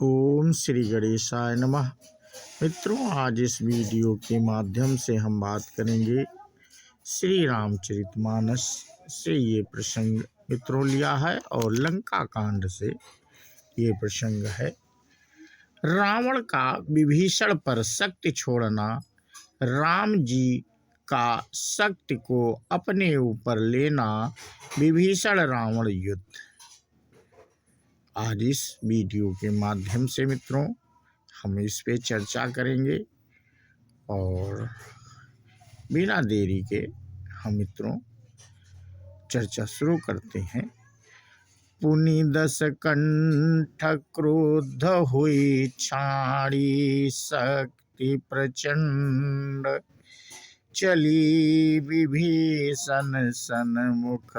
ओम श्री गणेशाय नमः। मित्रों, आज इस वीडियो के माध्यम से हम बात करेंगे श्री रामचरितमानस से ये प्रसंग मित्रों लिया है और लंका कांड से ये प्रसंग है। रावण का विभीषण पर शक्ति छोड़ना, राम जी का शक्ति को अपने ऊपर लेना, विभीषण रावण युद्ध। आज इस वीडियो के माध्यम से मित्रों हम इस पे चर्चा करेंगे और बिना देरी के हम मित्रों चर्चा शुरू करते हैं। पुनि दस कंठ क्रोध हुई छाड़ी, शक्ति प्रचंड चली विभीषण सन्मुख,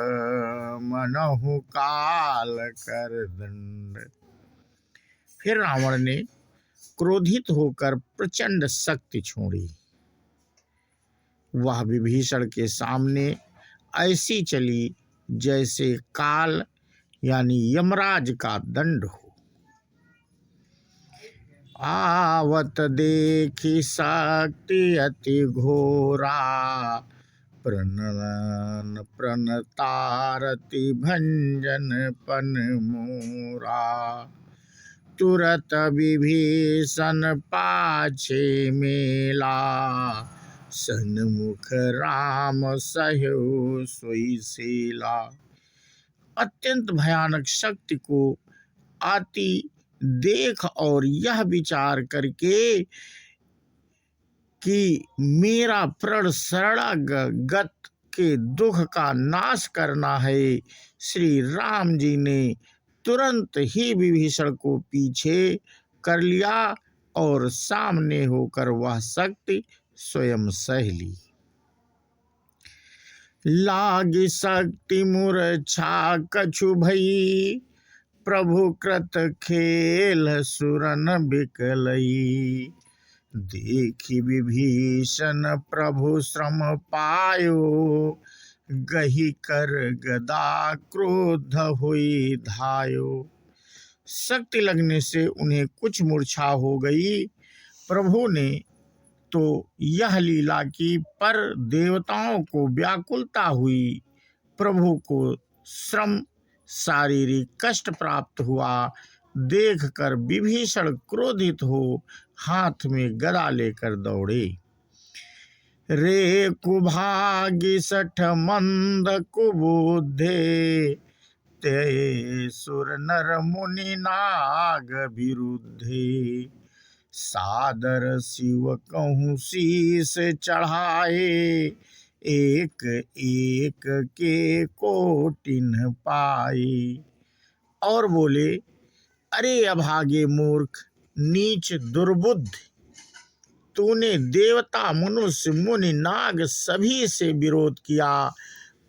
मनहु काल कर दंड। फिर रावण ने क्रोधित होकर प्रचंड शक्ति छोड़ी। वह विभीषण के सामने ऐसी चली जैसे काल यानी यमराज का दंड हो। आवत देखी शक्ति अति घोरा, प्रणन प्रणतारति भंजन पन मोरा। तुरत विभीषण पाछे मेला, सन्मुख राम सहु सोई सेला। अत्यंत भयानक शक्ति को आती देख और यह विचार करके कि मेरा प्रण शरणागत के दुख का नाश करना है, श्री राम जी ने तुरंत ही विभीषण को पीछे कर लिया और सामने होकर वह शक्ति स्वयं सह ली। लागी शक्ति मूर्छा कछु भई, प्रभु कृत खेल सुरन बिकलई। देखी विभीषण प्रभु श्रम पायो, गही कर गदा क्रोध हुई धायो। शक्ति लगने से उन्हें कुछ मूर्छा हो गई। प्रभु ने तो यह लीला की, पर देवताओं को व्याकुलता हुई। प्रभु को श्रम शारीरिक कष्ट प्राप्त हुआ। देखकर विभीषण क्रोधित हो हाथ में गदा लेकर दौड़े। रे कुभागी सठ मंद कुबुद्धे, ते सुर नर मुनि नाग विरुद्धे। सादर शिव कहूँ शीस चढ़ाए, एक एक के कोटिन पाए। और बोले, अरे अभागे मूर्ख नीच दुर्बुद्ध, तूने देवता मनुष्य मुनि नाग सभी से विरोध किया।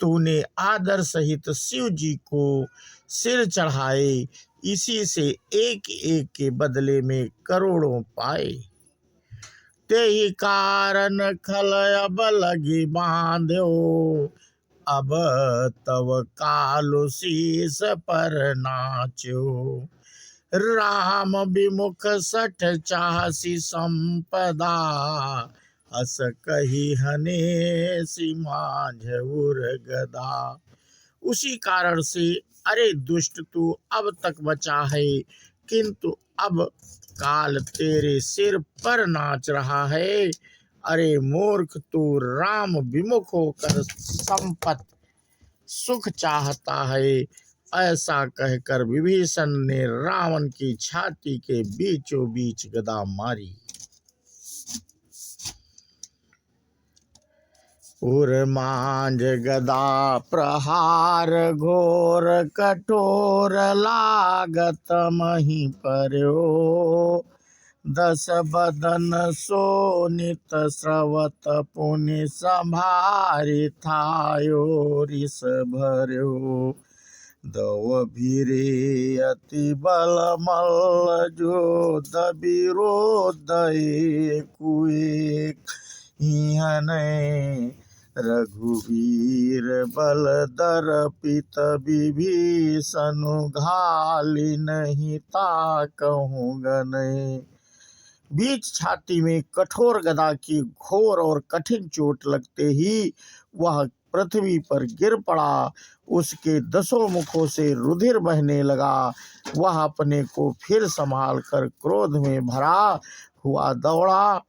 तूने आदर सहित शिव जी को सिर चढ़ाए, इसी से एक एक के बदले में करोड़ों पाए। तेहि कारण खल अब लगी बांध्यो, अब तव कालु शीस पर नाच्यो। राम विमुख सठ चाहसी संपदा, हस कही हने माझउर गदा। उसी कारण से अरे दुष्ट, तू अब तक बचा है, किंतु अब काल तेरे सिर पर नाच रहा है। अरे मूर्ख, तू राम विमुख होकर संपत सुख चाहता है। ऐसा कहकर विभीषण ने रावण की छाती के बीचों बीच गदा मारी। उर मांझ गदा प्रहार घोर, कठोर लागत मही पर्यो। दस बदन सोनित स्रवत पुनि संभारि थायो रिस भर्यो। दव भिरे अति बल मल्ल, जो दबिरोध एक इहने रघुवीर बल दर्पित विभीषण घाली नहीं ताकहु गनय। बीच छाती में कठोर गदा की घोर और कठिन चोट लगते ही वह पृथ्वी पर गिर पड़ा। उसके 10 मुखों से रुधिर बहने लगा। वह अपने को फिर संभाल कर क्रोध में भरा हुआ दौड़ा।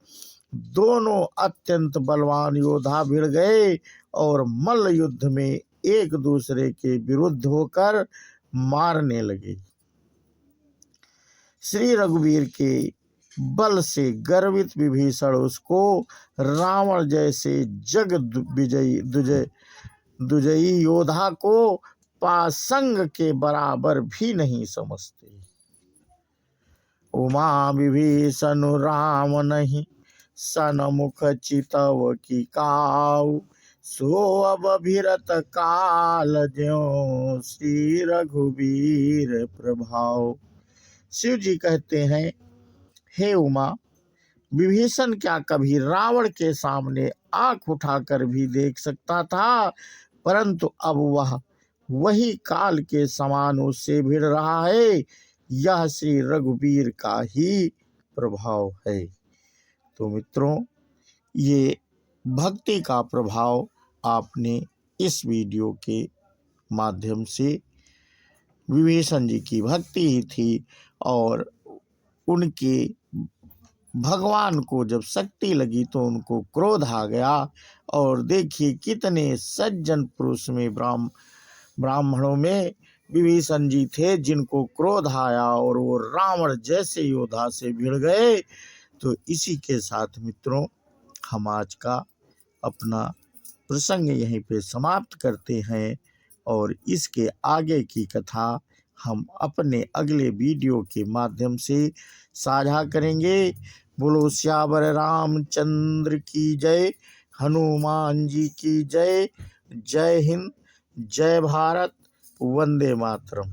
दोनों अत्यंत बलवान योद्धा भिड़ गए और मल्ल युद्ध में एक दूसरे के विरुद्ध होकर मारने लगे। श्री रघुवीर के बल से गर्वित विभीषण उसको रावण जैसे जग दुजयी योद्धा को पासंग के बराबर भी नहीं समझते। उमा विभीषण राम नहीं सनमुख चितव की काऊ। सो अब भिरत काल ज्यों श्री रघुवीर प्रभाव। शिव जी कहते हैं, हे उमा, विभीषण क्या कभी रावण के सामने आंख उठाकर भी देख सकता था, परंतु अब वह वही काल के समान उससे भिड़ रहा है। यह श्री रघुवीर का ही प्रभाव है। तो मित्रों, ये भक्ति का प्रभाव आपने इस वीडियो के माध्यम से विभीषण जी की भक्ति ही थी, और उनके भगवान को जब शक्ति लगी तो उनको क्रोध आ गया। और देखिए कितने सज्जन पुरुष में ब्राह्मणों में विभीषण जी थे जिनको क्रोध आया और वो रावण जैसे योद्धा से भिड़ गए। तो इसी के साथ मित्रों, हम आज का अपना प्रसंग यहीं पे समाप्त करते हैं, और इसके आगे की कथा हम अपने अगले वीडियो के माध्यम से साझा करेंगे। बोलो श्यावर रामचंद्र की जय, हनुमान जी की जय। जय हिंद, जय भारत, वंदे मातरम।